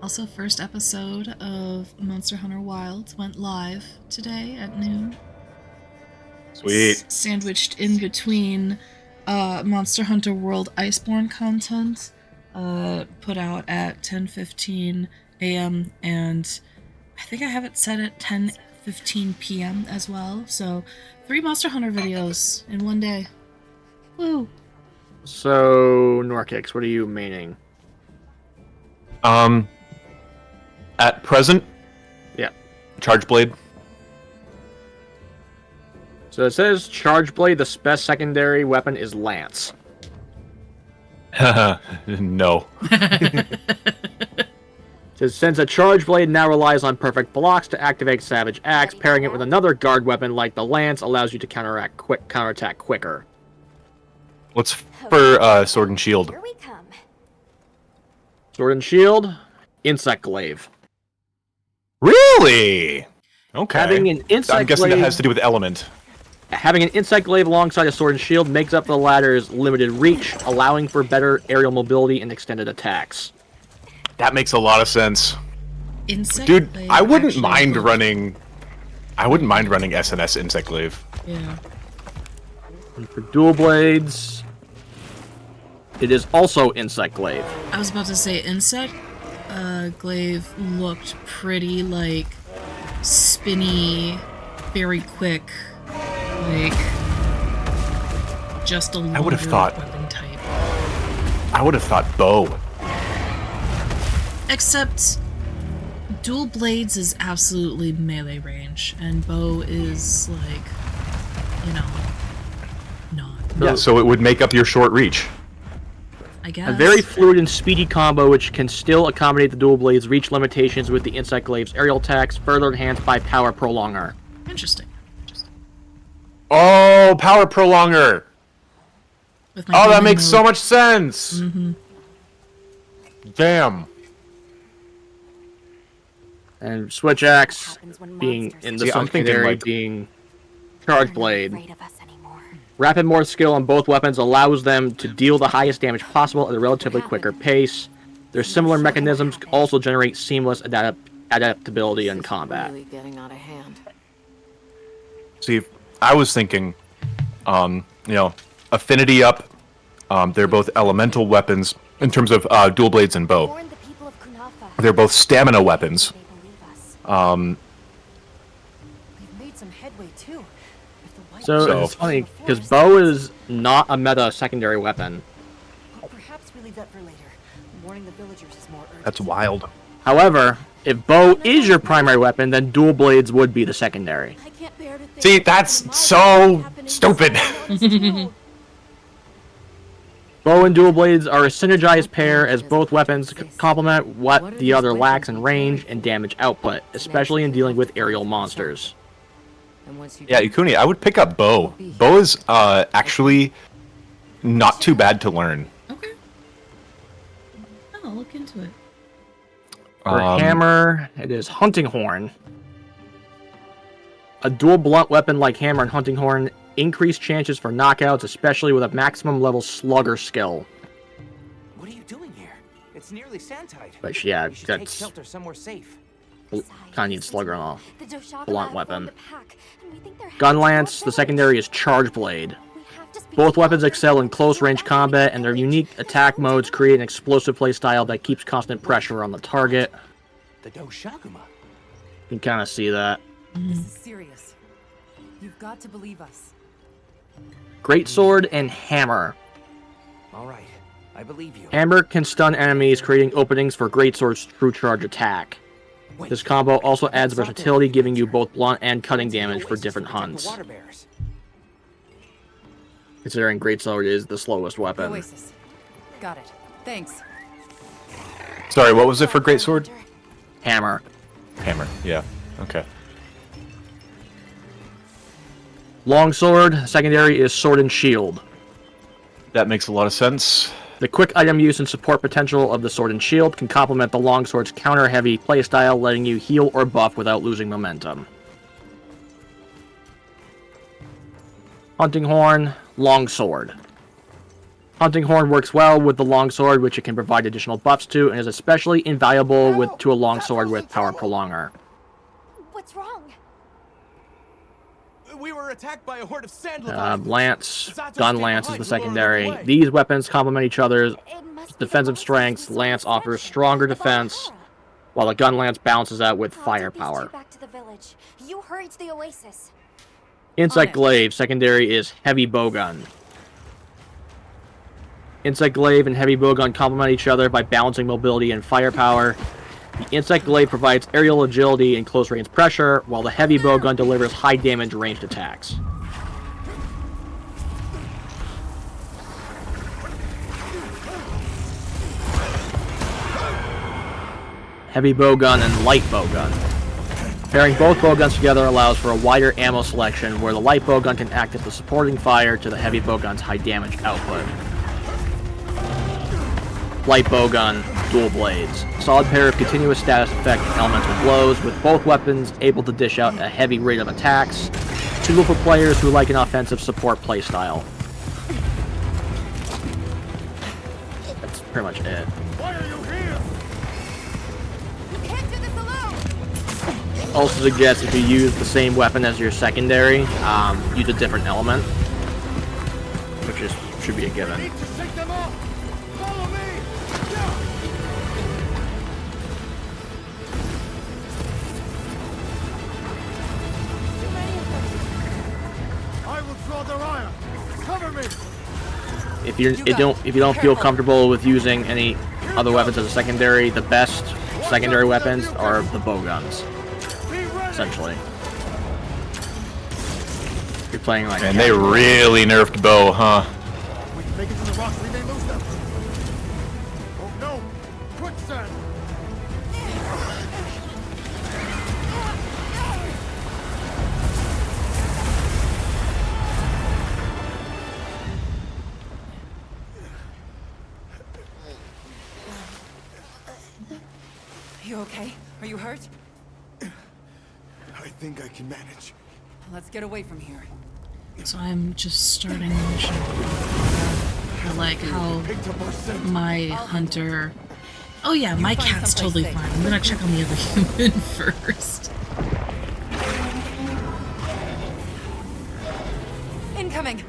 Also, first episode of Monster Hunter Wilds went live today at noon. Sweet. Sandwiched in between Monster Hunter World Iceborne content put out at 10:15 a.m. and I think I have it set at 10:15 p.m. as well. So 3 Monster Hunter videos in one day. Woo! So, Norkix, what are you meaning? At present, Yeah. Charge Blade. So it says Charge Blade, the best secondary weapon is Lance. No. So since a Charge Blade now relies on perfect blocks to activate Savage Axe, pairing it with another guard weapon like the Lance allows you to counterattack quicker. What's for Sword and Shield? Here we come. Sword and Shield, Insect Glaive. Really? Okay. Having an Insect I'm guessing Glaive, that has to do with element. having an Insect Glaive alongside a Sword and Shield makes up the latter's limited reach, allowing for better aerial mobility and extended attacks. That makes a lot of sense. Insect Dude, Glaive I wouldn't actually mind looked- running. I wouldn't mind running SNS Insect Glaive. Yeah. And for dual blades, it is also Insect Glaive. I was about to say Insect Glaive looked pretty like spinny, very quick, like just a longer I would have thought. weapon type. I would have thought bow. Except dual blades is absolutely melee range, and bow is like, not. Yeah, so it would make up your short reach. I guess. A very fluid and speedy combo which can still accommodate the dual blades' reach limitations with the Insect Glaive's aerial attacks, further enhanced by Power Prolonger. Interesting. Oh, power prolonger. With my Oh, that healing makes so mode. much sense. Mm-hmm. Damn. And Switch Axe Happens when being monsters in the See, I'm thinking, secondary like- being Charge are not Blade. afraid of us anymore. Rapid Morph skill on both weapons allows them to deal the highest damage possible at a relatively quicker pace. Their similar mechanisms also generate seamless adaptability in combat. Really getting out of hand. See, I was thinking, affinity up. They're both elemental weapons in terms of dual blades and bow. Warn the people of Kunafa. They're both stamina weapons. They believe us. We've made some headway too. If the white So, So- it's funny, because bow is not a meta secondary weapon. Perhaps we leave that for later. Warning the villagers is more urgent. That's wild. However, if bow is your primary weapon, then dual blades would be the secondary. I can't bear to think See, that that's my so life happened in stupid. someone else's too. Bow and dual blades are a synergized pair as both weapons complement what the other lacks in range and damage output, especially in dealing with aerial monsters. And once you Yeah, Ikuni, I would pick up bow. Bow is actually not too bad to learn. Okay. I'll look into it. For hammer, it is Hunting Horn. A dual blunt weapon like hammer and Hunting Horn increase chances for knockouts, especially with a maximum level slugger skill. What are you doing here? It's nearly sand-tight. Which, yeah, We should take that's shelter somewhere safe. kind of needs slugger on off. The Doshaka Blunt lab weapon. formed a pack, and we think they're Gun headed lance, toward the secondary is village. Charge Blade. We have to speak Both to weapons them. excel in close range combat, and their unique attack modes create an explosive playstyle that keeps constant pressure on the target. The Doshaguma. You can kind of see that. This is serious. You've got to believe us. Greatsword and Hammer. All right, I believe you. Hammer can stun enemies, creating openings for Greatsword's true charge attack. Wait, This combo also adds that's not versatility, the- giving you both blunt and cutting Oasis damage for to different protect the hunts, water bears. considering Greatsword is the slowest The weapon. Oasis. Got it. Thanks. Sorry, what was it for greatsword? Hammer. Hammer. Yeah. Okay. Longsword, secondary is Sword and Shield. That makes a lot of sense. The quick item use and support potential of the Sword and Shield can complement the Longsword's counter-heavy playstyle, letting you heal or buff without losing momentum. Hunting Horn, Longsword. Hunting Horn works well with the longsword, which it can provide additional buffs to, and is especially invaluable to a longsword with Power Prolonger. What's wrong? We were attacked by a horde of sand Lance, Gun Lance is the secondary. These weapons complement each other's defensive strengths. Lance offers stronger defense, while the Gun Lance balances out with firepower. Back to the village. You hurry to the oasis. Insect Glaive, secondary, is Heavy Bowgun. Insect Glaive and Heavy Bowgun complement each other by balancing mobility and firepower. The Insect Glaive provides aerial agility and close-range pressure, while the Heavy Bowgun delivers high-damage ranged attacks. Heavy Bowgun and Light Bowgun. Pairing both bowguns together allows for a wider ammo selection, where the Light Bowgun can act as the supporting fire to the Heavy Bowgun's high-damage output. Light Bowgun, Dual Blades. Solid pair of continuous status effect elemental blows, with both weapons able to dish out a heavy rate of attacks, suitable for players who like an offensive support playstyle. That's pretty much it. Why are you here? You can't do this alone. Also suggests if you use the same weapon as your secondary, use a different element, which should be a given. Need to shake them off. Follow me. I will draw the ire. Cover me. If you don't feel comfortable with using any other weapons as a secondary, the best secondary weapons are the bowguns. Essentially, you're playing like. And they really nerfed bow, huh? We can make it to the rocks. We may lose them. Oh no! Quicksand. You okay? Are you hurt? I think I can manage. Let's get away from here. So I'm just starting the mission. I like how my hunter... Oh yeah, my cat's totally fine. I'm gonna check on the other human first. Incoming!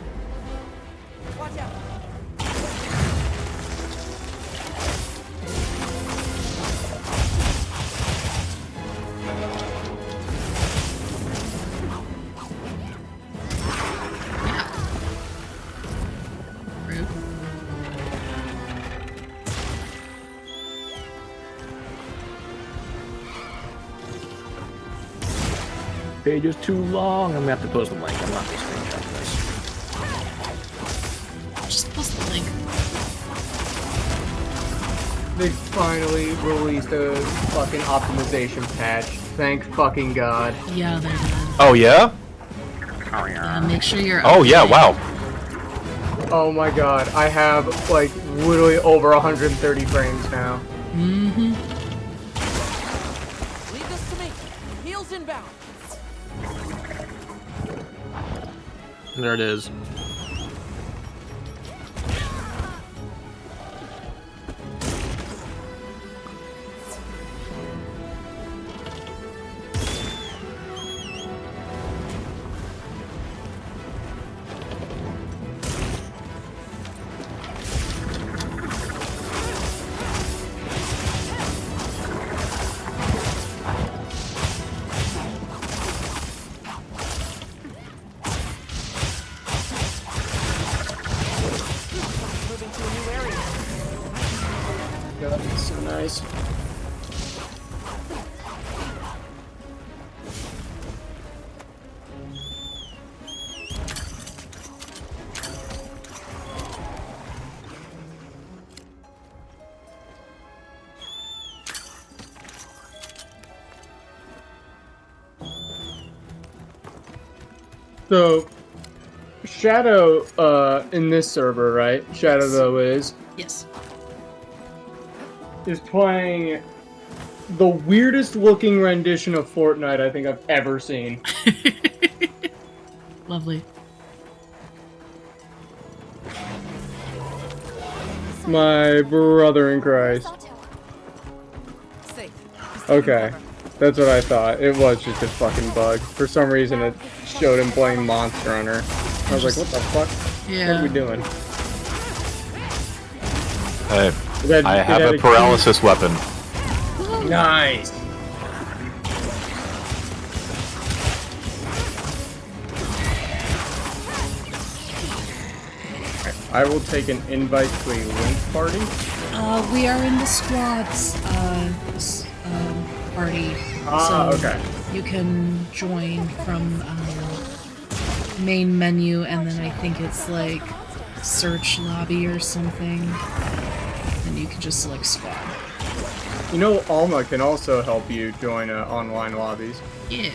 Watch out! Rude. Page is too long. I'm gonna have to post the link. I'm not gonna screenshot this. Just post the link. They finally released a fucking optimization patch. Thank fucking god. Yeah, they did. Oh yeah? Yeah, make sure you're Oh yeah, okay. wow. Oh my god, I have like literally over 130 frames now. Mm-hmm. Leave this to me. Heels inbound. There it is. Moving to a new area. God, it's so nice. So, Shadow, in this server, right? Shadow, though, is Yes. playing the weirdest looking rendition of Fortnite I think I've ever seen. Lovely. My brother in Christ. Safe. Okay. That's what I thought. It was just a fucking bug. For some reason, it showed him playing Monster Hunter. I was like, what the fuck? Yeah. What are we doing? I have a paralysis weapon. Nice. I will take an invite to a link party. We are in the squads party. Ah, so okay. You can join from main menu, and then I think it's like search lobby or something. And you can just select squad. You know, Alma can also help you join online lobbies. Yeah.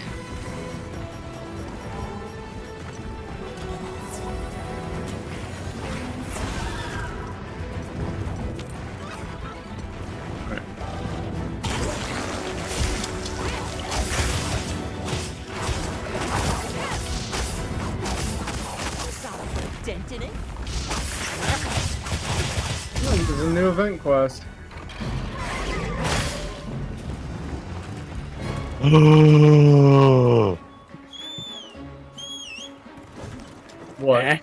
Dent in it? Oh, this is a new event quest. What? Eh?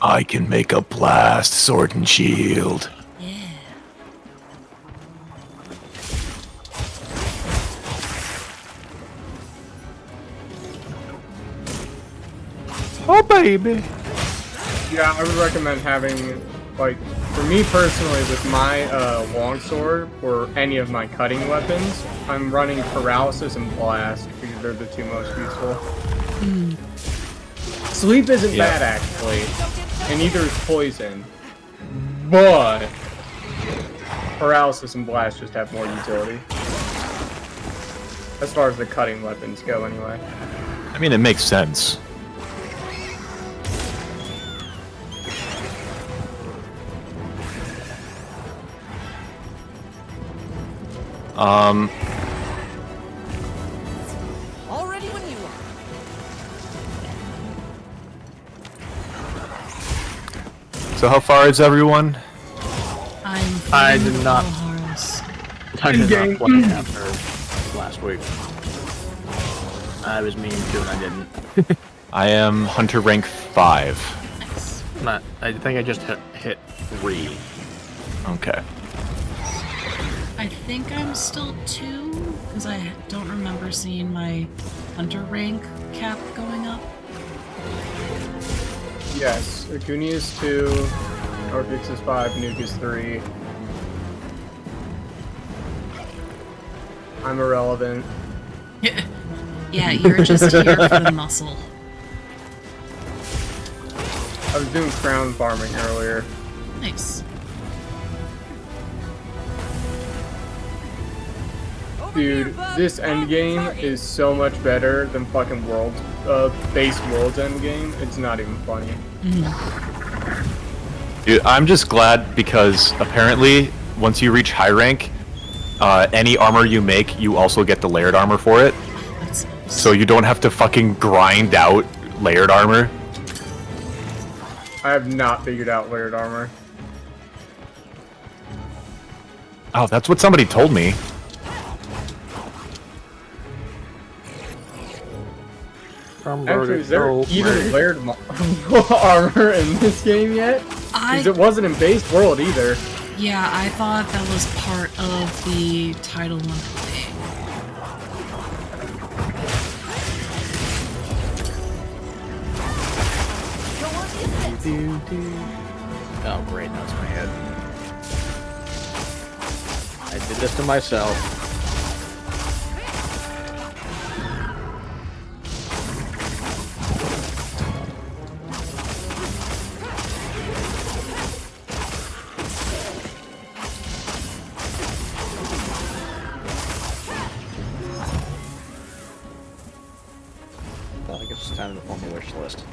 I can make a blast sword and shield. Yeah. Oh, baby. Yeah, I would recommend having, like, for me personally, with my longsword or any of my cutting weapons, I'm running paralysis and blast because they're the two most useful. Sleep isn't bad actually, and neither is poison, but paralysis and blast just have more utility. As far as the cutting weapons go, anyway. I mean, it makes sense. Already when you are. So how far is everyone? I did not. I did In-game. not play after last week. I was mean to and I didn't. I am Hunter rank 5. I think I just hit 3. Okay. I think I'm still 2, because I don't remember seeing my hunter rank cap going up. Yes, Ikuni is 2, Norkix is 5, Nuke is 3. I'm irrelevant. Yeah, you're just here for the muscle. I was doing crown farming earlier. Nice. Dude, this endgame is so much better than fucking base Worlds endgame. It's not even funny. Dude, I'm just glad because apparently once you reach high rank, any armor you make, you also get the layered armor for it. That's So you don't have to fucking grind out layered armor. I have not figured out layered armor. Oh, that's what somebody told me. Actually, is there even layered armor in this game yet? Because it wasn't in base world either. Yeah, I thought that was part of the title one thing. Oh, great, now it's my head. I did this to myself. Well, I guess it's time to form a wish list.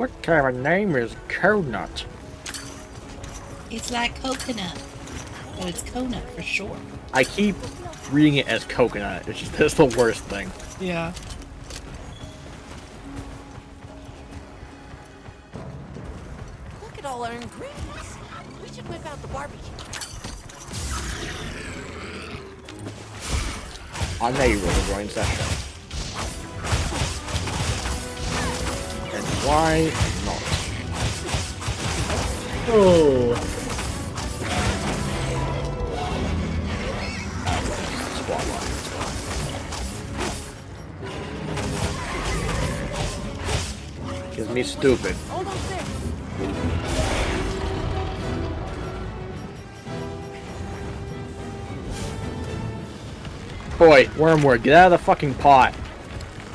What kind of a name is Coconut? It's like coconut, but it's coconut for short. I keep reading it as coconut. It's just that's the worst thing. Yeah. Look at all our ingredients. We should whip out the barbecue. I know you will join session. And why not? Oh. Squad line. Gives me stupid. Almost there. Boy, Wormwood, get out of the fucking pot.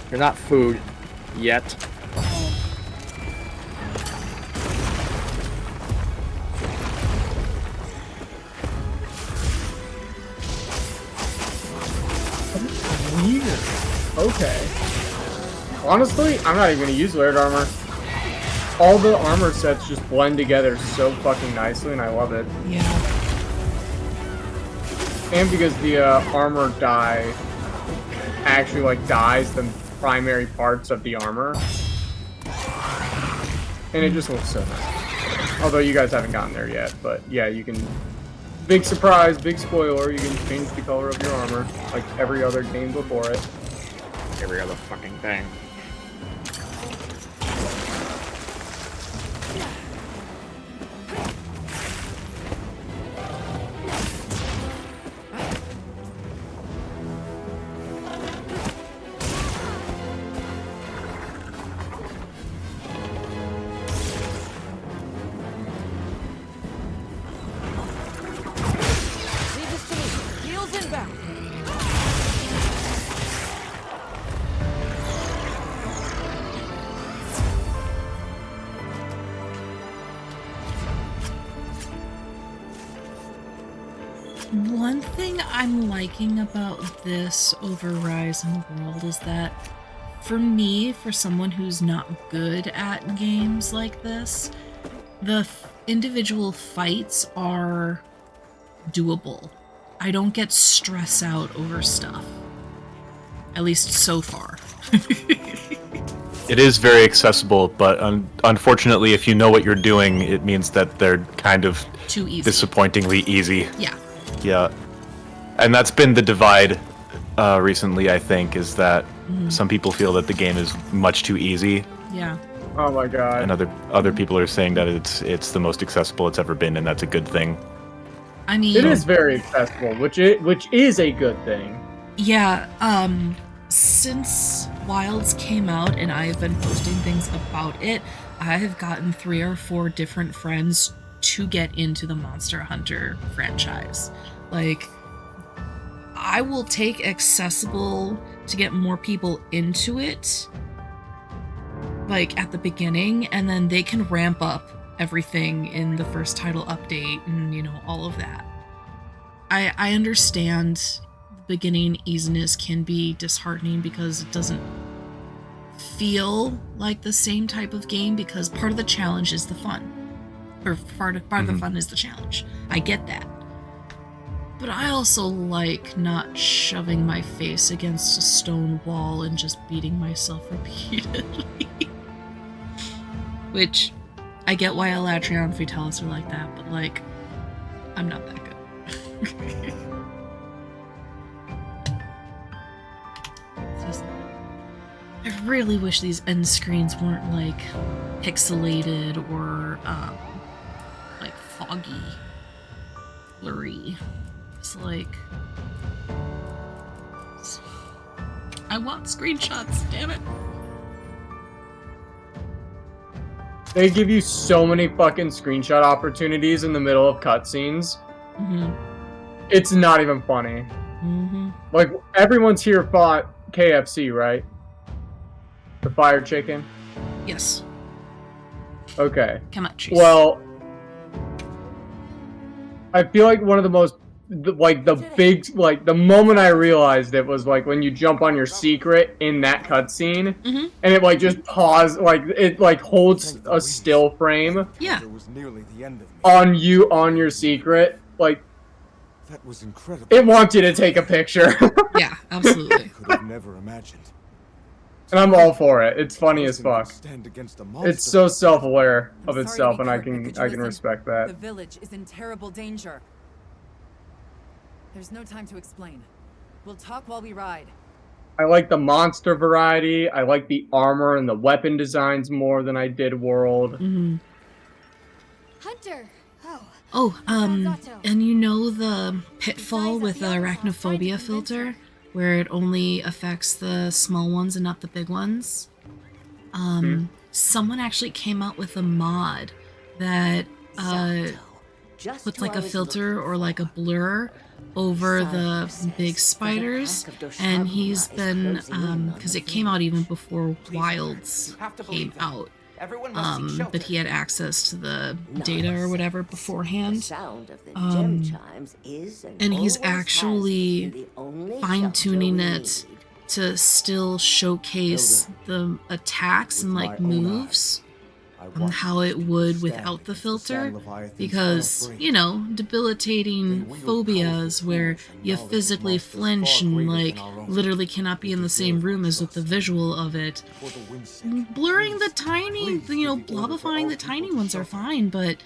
You're not food. Yet. Weird. Okay. Honestly, I'm not even gonna use layered armor. All the armor sets just blend together so fucking nicely, and I love it. Yeah. And because the armor dye actually like dyes the primary parts of the armor, and it just looks so nice. Although you guys haven't gotten there yet, but yeah, you can. Big surprise, big spoiler, you can change the color of your armor like every other game before it. Every other fucking thing. Leave this to me. Heels inbound. One thing I'm liking about this over Rise and World is that for me, for someone who's not good at games like this, the individual fights are doable. I don't get stressed out over stuff. At least so far. It is very accessible, but unfortunately, if you know what you're doing, it means that they're kind of Too easy. disappointingly easy. Yeah. Yeah. And that's been the divide recently, I think, is that some people feel that the game is much too easy, Yeah. Oh my god. and other people are saying that it's the most accessible it's ever been, and that's a good thing. I mean, It is very accessible, which is a good thing. yeah, since Wilds came out and I have been posting things about it, I have gotten 3 or 4 different friends to get into the Monster Hunter franchise. Like, I will take accessible to get more people into it, like at the beginning, and then they can ramp up everything in the first title update and, you know, all of that. I understand beginning easiness can be disheartening because it doesn't feel like the same type of game, because part of the challenge is the fun. Or part of the fun is the challenge. I get that. But I also like not shoving my face against a stone wall and just beating myself repeatedly. Which, I get why Elatria and Vitalis are like that, but like, I'm not that good. It's just, I really wish these end screens weren't like pixelated or like foggy, blurry. It's like, I want screenshots, damn it. They give you so many fucking screenshot opportunities in the middle of cutscenes. It's not even funny. Like, everyone's here fought KFC, right? The fire chicken? Yes. Okay. Come on, cheese. Well, I feel like one of the most the moment I realized it was like when you jump on your secret in that cutscene, Mhm. and it like just pause, like it like holds a still frame Yeah. It was nearly the end of me. on you on your secret, like That was incredible. it wants you to take a picture. Yeah, absolutely. Could have never imagined. And I'm all for it. It's funny as fuck. Stand against a monster. It's so self-aware of I'm sorry itself, to be and I curt, but could you can listen? respect The that. village is in terrible danger. There's no time to explain. We'll talk while we ride. I like the monster variety. I like the armor and the weapon designs more than I did World. Mhm. Hunter! Oh, Oh, Zanzato. and you know the pitfall with the arachnophobia filter, where it only affects the small ones and not the big ones? Someone actually came out with a mod that puts like a filter or like a blur over the big spiders, and he's been because it came out even before Wilds came out, but he had access to the data or whatever beforehand, and he's actually fine-tuning it to still showcase the attacks and like moves how it would without the filter, because, you know, debilitating phobias where you physically flinch and like literally cannot be in the same room as with the visual of it. Blurring the tiny, you know, blobifying the tiny ones are fine, but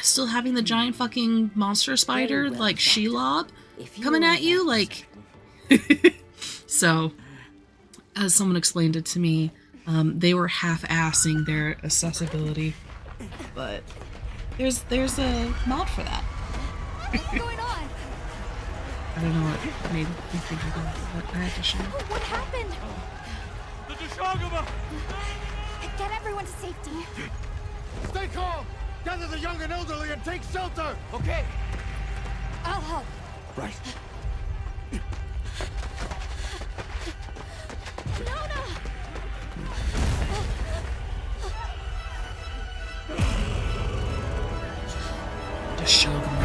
still having the giant fucking monster spider like Shelob coming at you, like so as someone explained it to me, they were half-assing their accessibility, but there's a mod for that. What's going on? I don't know what made me think of that, but I had to share. What happened? Get everyone to safety. Stay calm. Gather the young and elderly and take shelter. Okay. I'll help. Right. Nona! Just show them.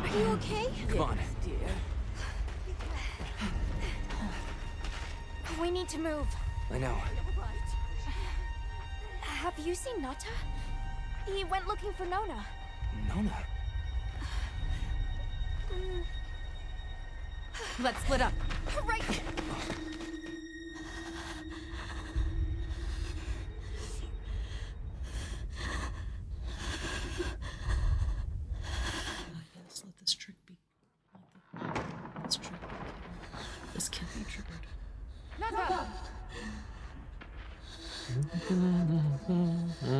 Are you okay? Come on. We need to move. I know. Have you seen Nata? He went looking for Nona. Nona. Let's split up. Right. Let's let this trick be. This trick. This can't be triggered. Nata!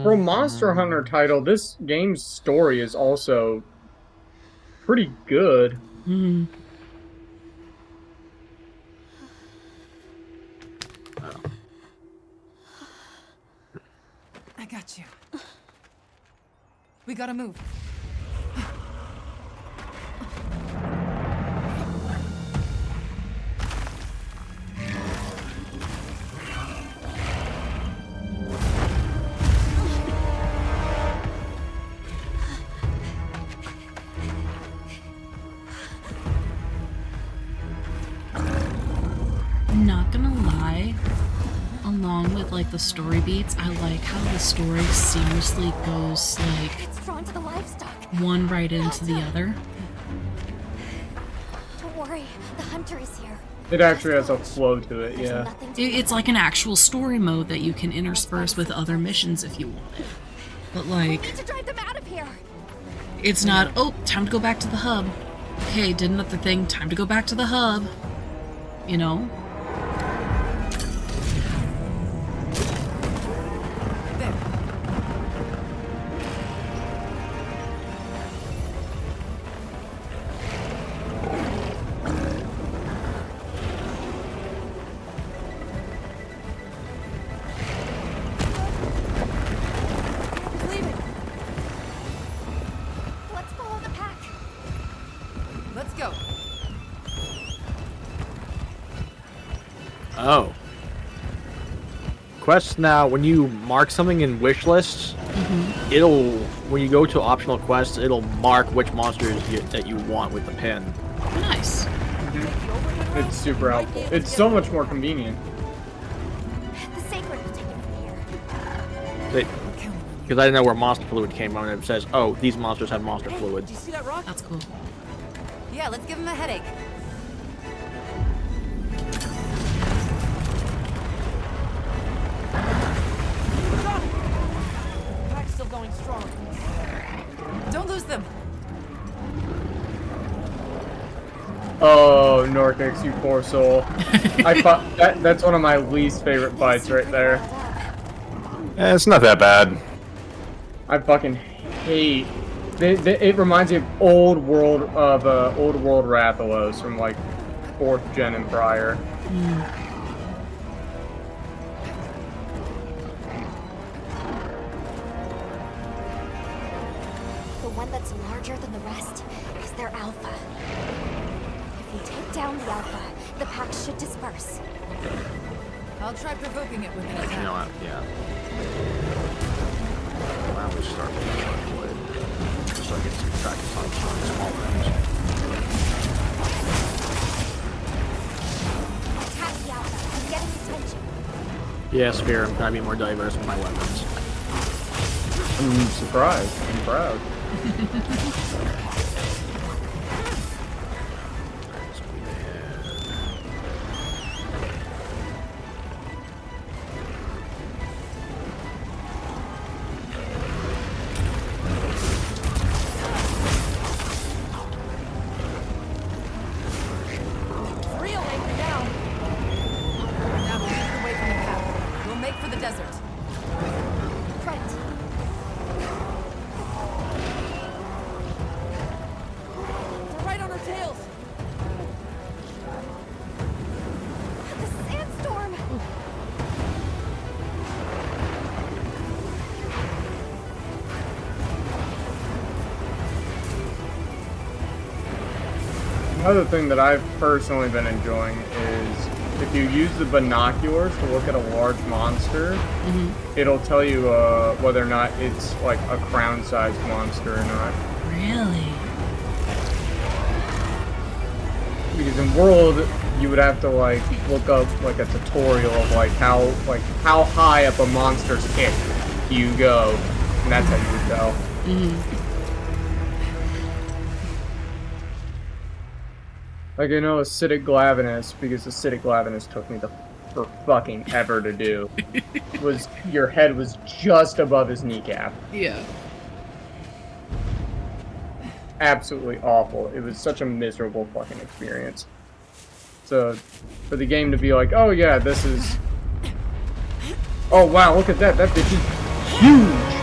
For a Monster Hunter title, this game's story is also pretty good. I got you. We gotta move. Not gonna lie, along with like the story beats, I like how the story seamlessly goes like It's drawn to the livestock. one right into the other. Don't worry, the hunter is here. It actually has a flow to it, There's yeah. nothing to It's like an actual story mode that you can intersperse with other missions if you want it. But We like, need to drive them out of here. it's not, oh, time to go back to the hub. Okay, did another thing, time to go back to the hub. You know? There. Leave it. Let's follow the pack. Let's go. Oh. quests now, when you mark something in wish lists, it'll, when you go to optional quests, it'll mark which monsters that you want with the pin. Nice. It's super helpful. It's so much more convenient. The Sacred will take it from here. Because I didn't know where monster fluid came from, and it says, oh, these monsters have monster fluid. Did you see that rock? That's cool. Yeah, let's give him a headache. Pack's still going strong. Don't lose them. Oh, Norkix, you poor soul. That's one of my least favorite fights right there. It's not that bad. I fucking hate. It reminds me of old world Rathalos from like 4th gen and prior. The one that's larger than the rest is their alpha. If you take down the alpha, the pack should disperse. I'll try provoking it with an You attack. know what? Yeah. Why don't we start with the short blade? Just so I get some practice on small things. Attack the alpha. I'm getting attention. Yeah, Sphere, I'm trying to be more diverse with my weapons. I'm surprised. I'm proud. Real angry now. Now keep away from the pack. We'll make for the desert. Right. They're right on our tails. The sandstorm. Another thing that I've personally been enjoying is if you use the binoculars to look at a large monster, it'll tell you whether or not it's like a crown-sized monster or not. Really? Because in World, you would have to like look up like a tutorial of like how high up a monster's hip you go, and that's how you would tell. Like I know acidic glavinus because acidic glavinus took me for fucking ever to do. Was your head was just above his kneecap. Yeah. Absolutely awful. It was such a miserable fucking experience. So, for the game to be like, oh yeah, this is... Oh wow, look at that. That bitch is huge!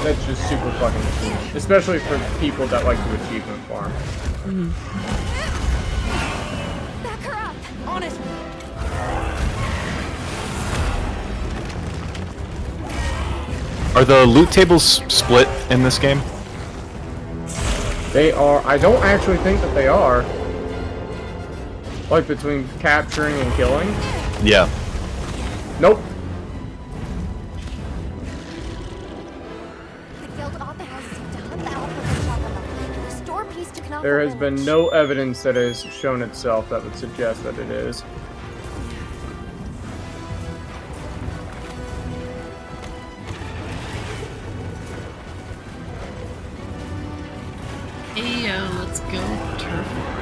That's just super fucking huge. Especially for people that like to achievement farm. Back her up. On it. Are the loot tables split in this game? They are... I don't actually think that they are. Like between capturing and killing? Yeah. Nope. The guild authorizes you to hunt the alpha for Chakra. Restore peace to Kanaka There has been village. no evidence that has shown itself that would suggest that it is. Hey, let's go turf war.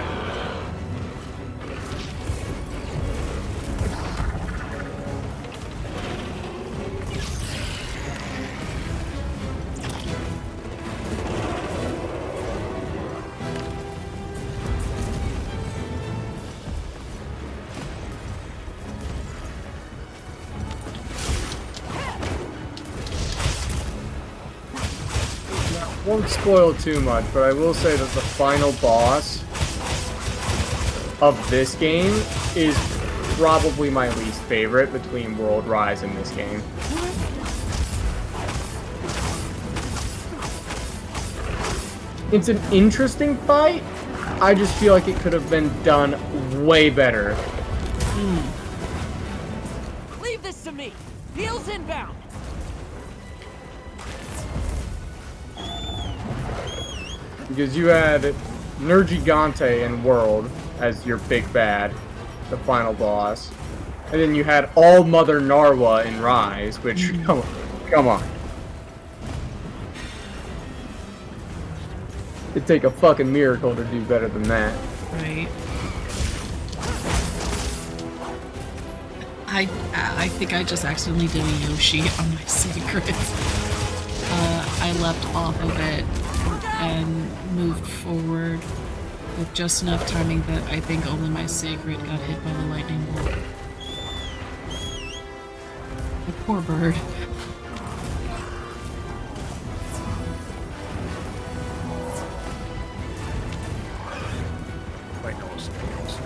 Won't spoil too much, but I will say that the final boss of this game is probably my least favorite between World Rise and this game. It's an interesting fight. I just feel like it could have been done way better. Feels inbound. Because you had Nergigante in World as your big bad, the final boss. And then you had All Mother Narwa in Rise, which, come on. It'd take a fucking miracle to do better than that. Right. I think I just accidentally did a Yoshi on my secrets. I leapt off of it and moved forward with just enough timing that I think only my sacred got hit by the lightning bolt. The poor bird. Wait, no, it's something else.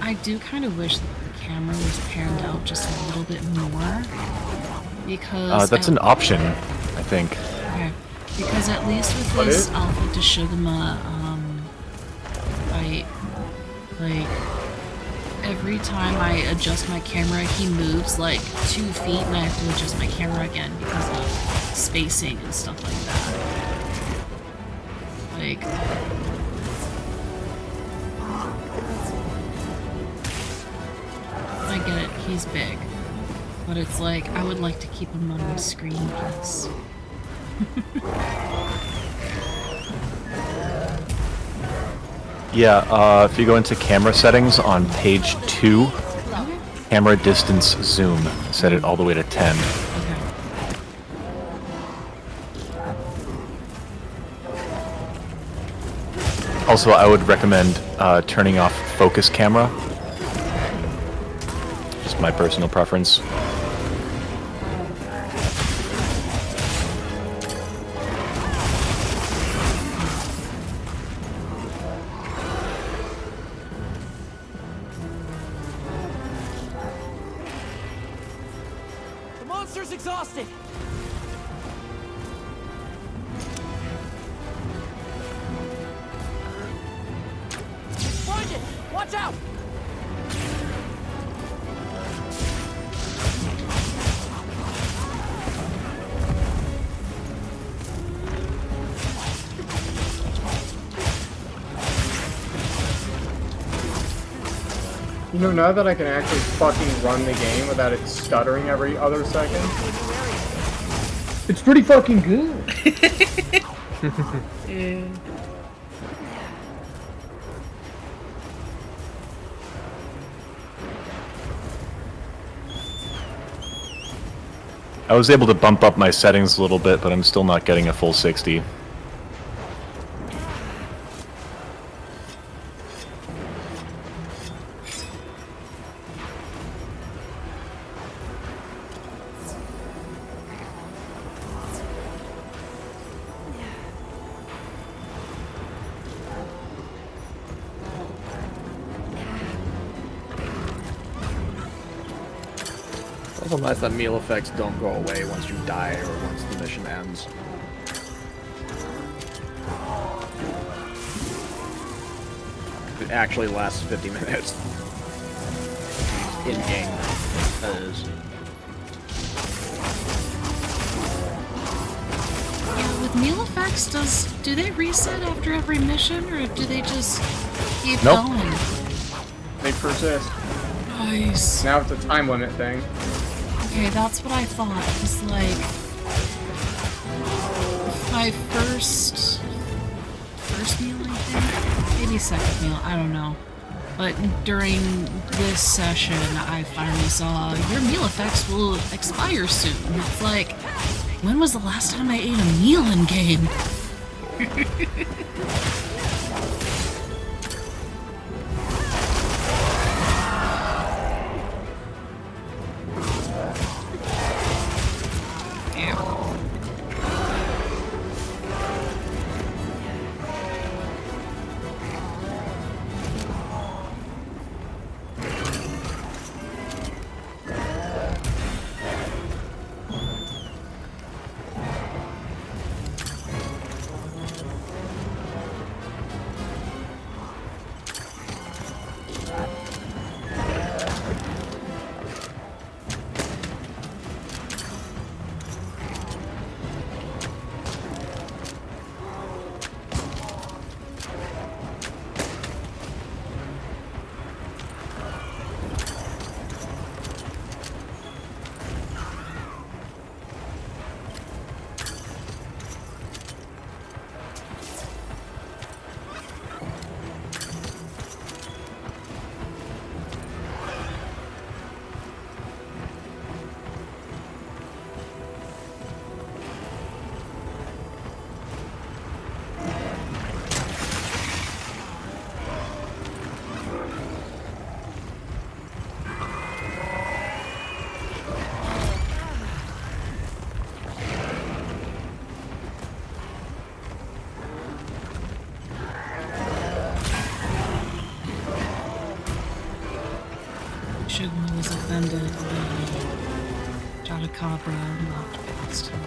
I do kind of wish that the camera was panned out just a little bit more, because That's an option, I think. okay, because at least with What this is? alpha to show them a fight, like every time I adjust my camera, he moves like 2 feet, and I have to adjust my camera again because of spacing and stuff like that. Like. I get it, he's big. But it's like, I would like to keep him on my screen, please. Yeah, if you go into camera settings on page 2, Okay. camera distance zoom, set it all the way to 10. Okay. Also, I would recommend turning off focus camera. Just my personal preference. The monster's exhausted. Find it! Watch out! You know, now that I can actually fucking run the game without it stuttering every other second, it's pretty fucking good. Yeah. I was able to bump up my settings a little bit, but I'm still not getting a full 60. It's also nice that meal effects don't go away once you die or once the mission ends. It actually lasts 50 minutes. In-game, that is. Yeah, with meal effects, do they reset after every mission, or do they just keep Nope. going? They persist. Nice. Now it's a time limit thing. Okay, that's what I thought. It's like my first meal, I think, maybe second meal. I don't know. But during this session, I finally saw your meal effects will expire soon. It's like, when was the last time I ate a meal in game? Shugma was offended, the Jatacabra knocked past him.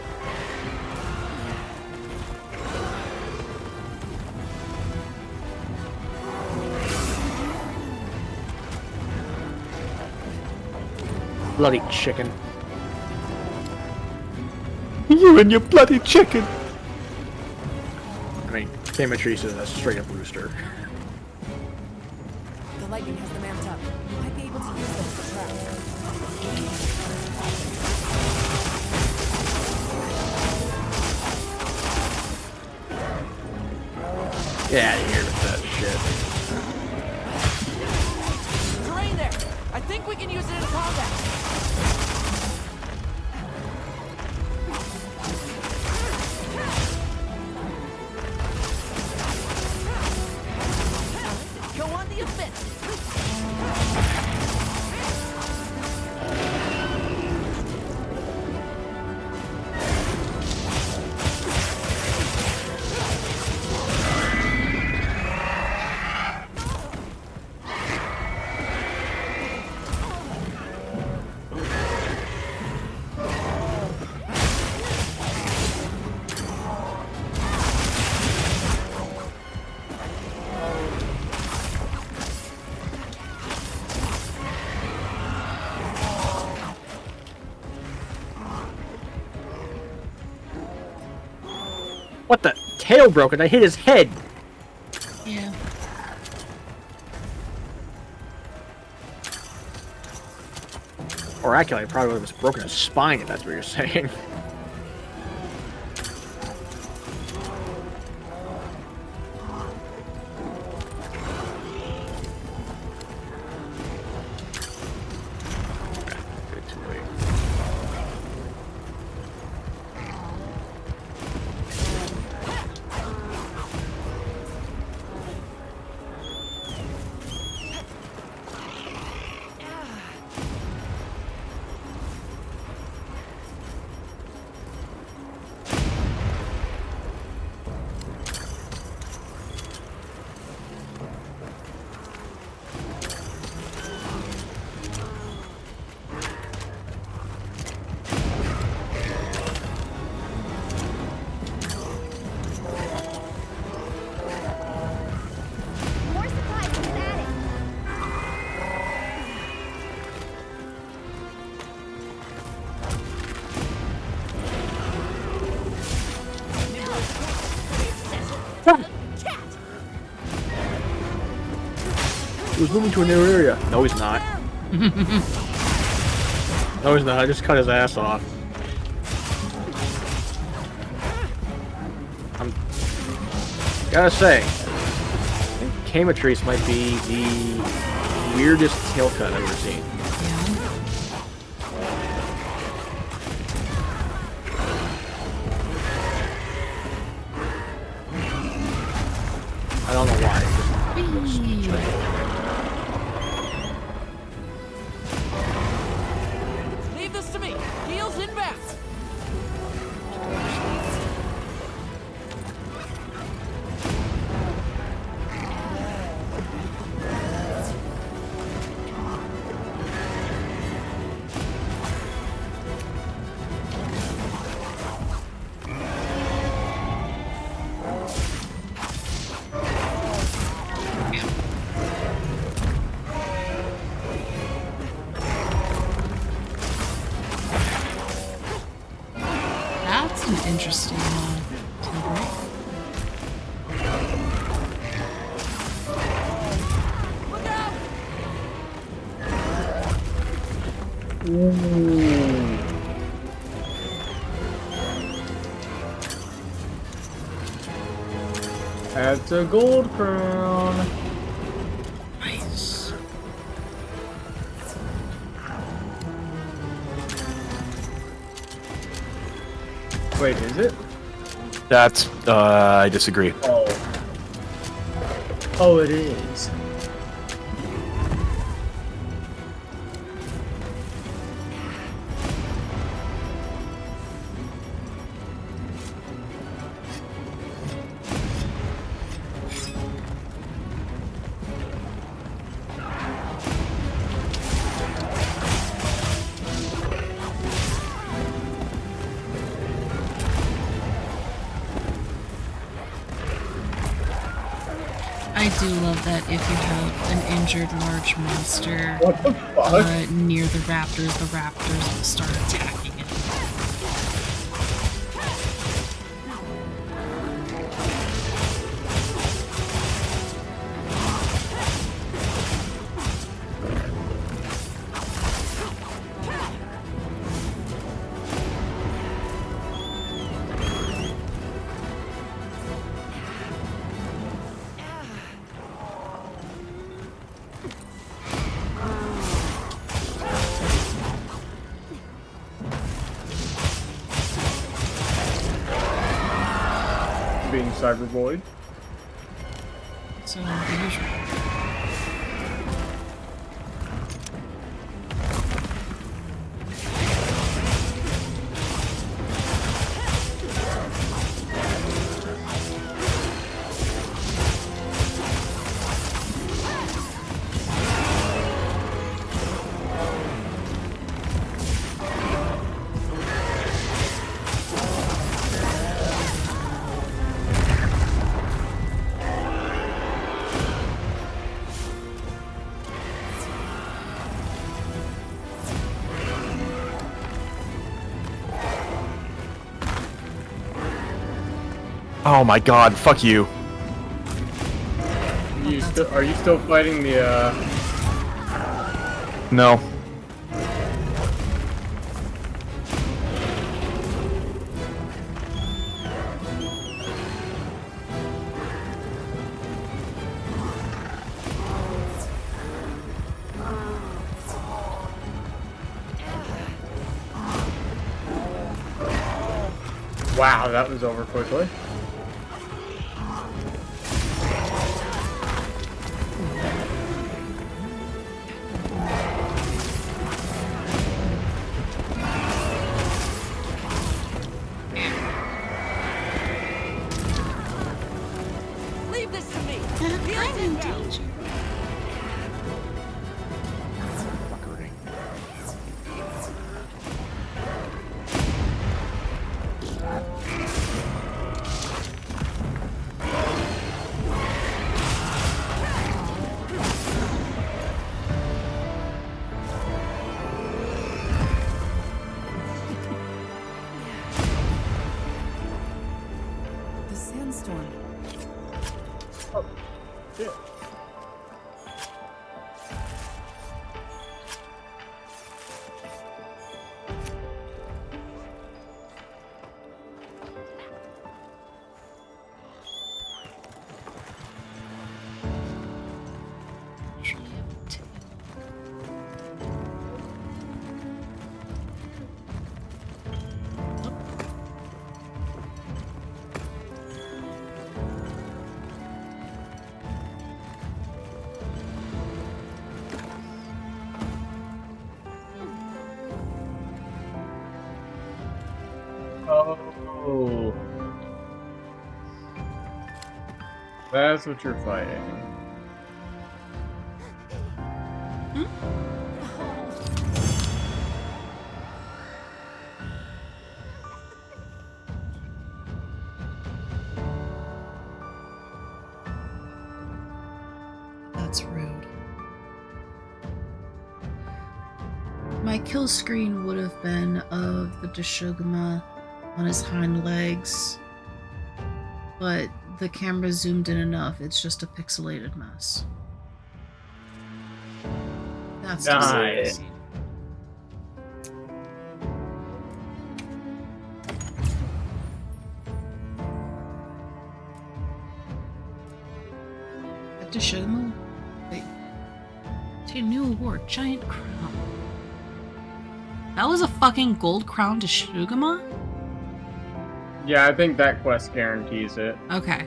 Bloody chicken. You and your bloody chicken. I mean, Camatrice is a straight up rooster. The lightning has them amped up. You might be able to use them for traps. Get out of here with that shit. Terrain there. I think we can use it in combat. Go on the offensive. What the? Tail broke and I hit his head. Yeah. Or actually, I probably would have broken his spine if that's what you're saying. More supplies to added. He was moving to a new area. No, he's not. No, he's not. I just cut his ass off. Gotta say, I think Camatrice might be the weirdest tail cut I've ever seen. I don't know why. It just looks strange. Leave this to me. Heels inbound. That's an interesting takeaway. Look out! That's a gold crown. Nice. Wait, is it? That's, I disagree. Oh. Oh, it is. do love that if you have an injured large monster What the fuck? near the raptors will start attacking it. Being cyberboyed. So, the usual. Oh my god, fuck you. Are you still fighting the No. Wow, that was over quickly. Leave this to me. I'm in danger. The sandstorm. Oh, shit. Oh. That's what you're fighting. That's rude. My kill screen would have been of the Deshugma on his hind legs, but the camera zoomed in enough, it's just a pixelated mess. That's Nice. disappointing. That Deshugma? Wait. It's a new award, Giant Crown. That was a fucking gold crown to Shugama? Yeah, I think that quest guarantees it. Okay.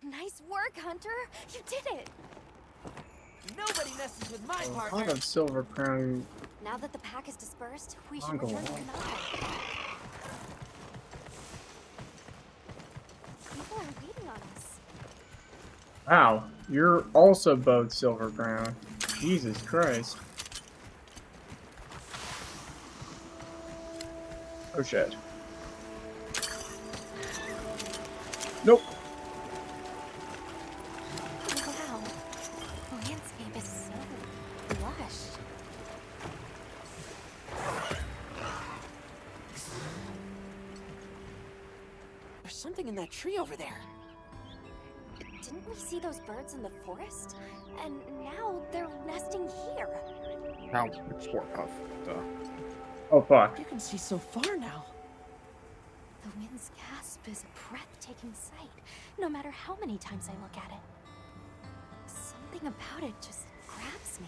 Nice work, Hunter. You did it. Nobody messes with my A lot partner. of silver crown. Now that the pack is dispersed, we should Uncle. return to the mountain. People are waiting on us. Wow, you're also both silver crown. Jesus Christ. Oh shit. Nope. Wow. The landscape is so lush. There's something in that tree over there. Didn't we see those birds in the forest? And now they're nesting here. Now it's sort of. Oh fuck. You can see so far now. The wind's gasp is a breathtaking sight, no matter how many times I look at it. Something about it just grabs me.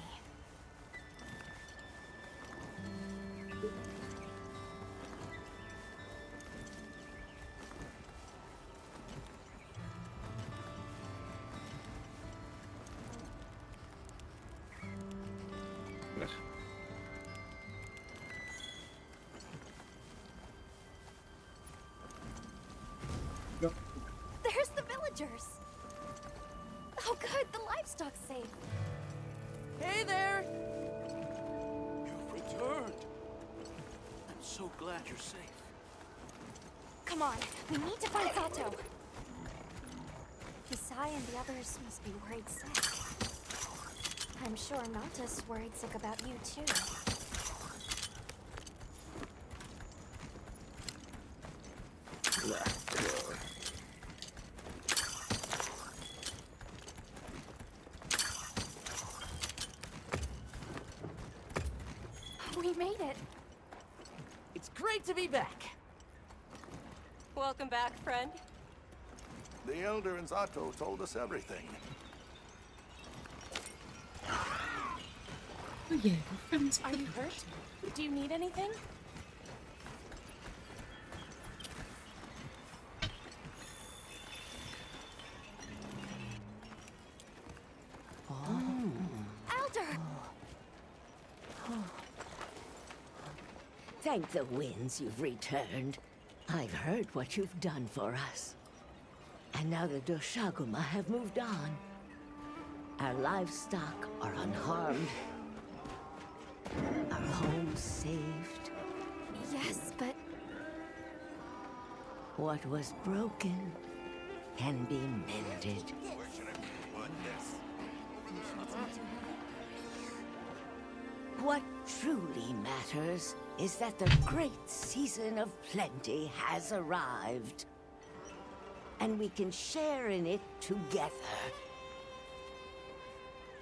There's the villagers! Oh good, the livestock's safe. Hey there! You've returned. I'm so glad you're safe. Come on, we need to find Sato. Hisai and the others must be worried sick. I'm sure Nata's worried sick about you too. We made it. It's great to be back. Welcome back, friend. The Elder and Zato told us everything. Oh yeah, we're friends. Are you hurt? Do you need anything? Elder! Thank the winds you've returned. I've heard what you've done for us. And now the Doshaguma have moved on. Our livestock are unharmed. Our homes saved. Yes, but What was broken can be mended. What truly matters is that the great season of plenty has arrived. And we can share in it together.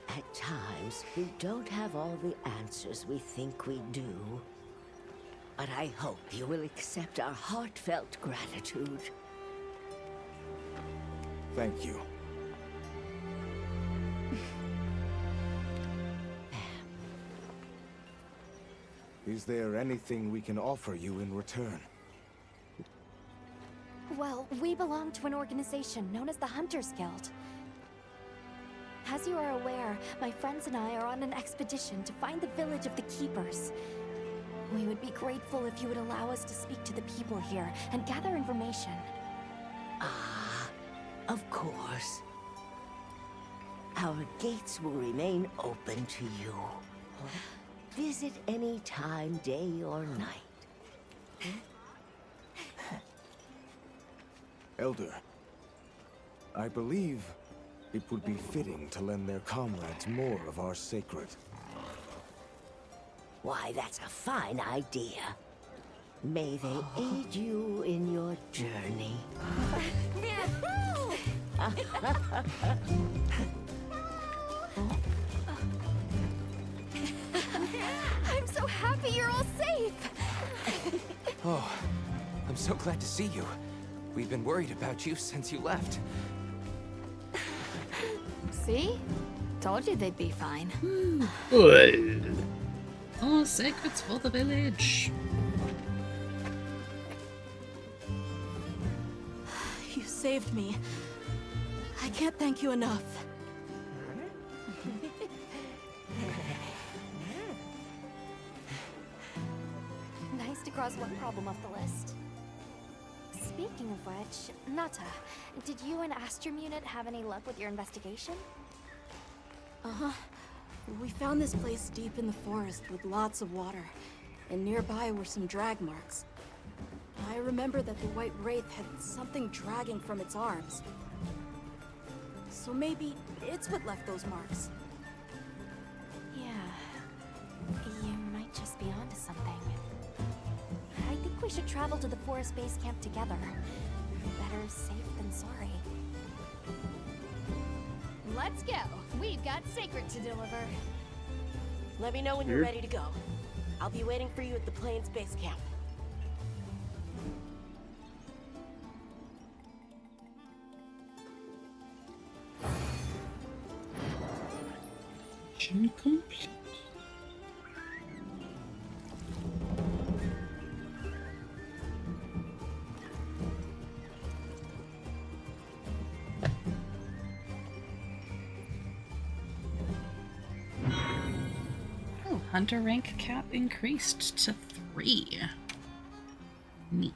At times, we don't have all the answers we think we do. But I hope you will accept our heartfelt gratitude. Thank you. Is there anything we can offer you in return? well, we belong to an organization known as the Hunters Guild. As you are aware, my friends and I are on an expedition to find the village of the Keepers. We would be grateful if you would allow us to speak to the people here and gather information. Ah, of course. Our gates will remain open to you. Visit any time, day or night. Elder, I believe it would be fitting to lend their comrades more of our sacred. Why, that's a fine idea. May they aid you in your journey. I'm so happy you're all safe! Oh, I'm so glad to see you. We've been worried about you since you left. See? Told you they'd be fine. All sacreds for the village. You saved me. I can't thank you enough. Nice to cross one problem off the list. Speaking of which, Nata, did you and Astrum Unit have any luck with your investigation? Uh-huh. We found this place deep in the forest with lots of water, and nearby were some drag marks. I remember that the White Wraith had something dragging from its arms. So maybe it's what left those marks. Yeah, you might just be onto something. I think we should travel to the forest base camp together. Better safe than sorry. Let's go. We've got Sacred to deliver. Let me know when you're ready to go. I'll be waiting for you at the Plains base camp. Mission complete. Oh, hunter rank cap increased to 3. Neat.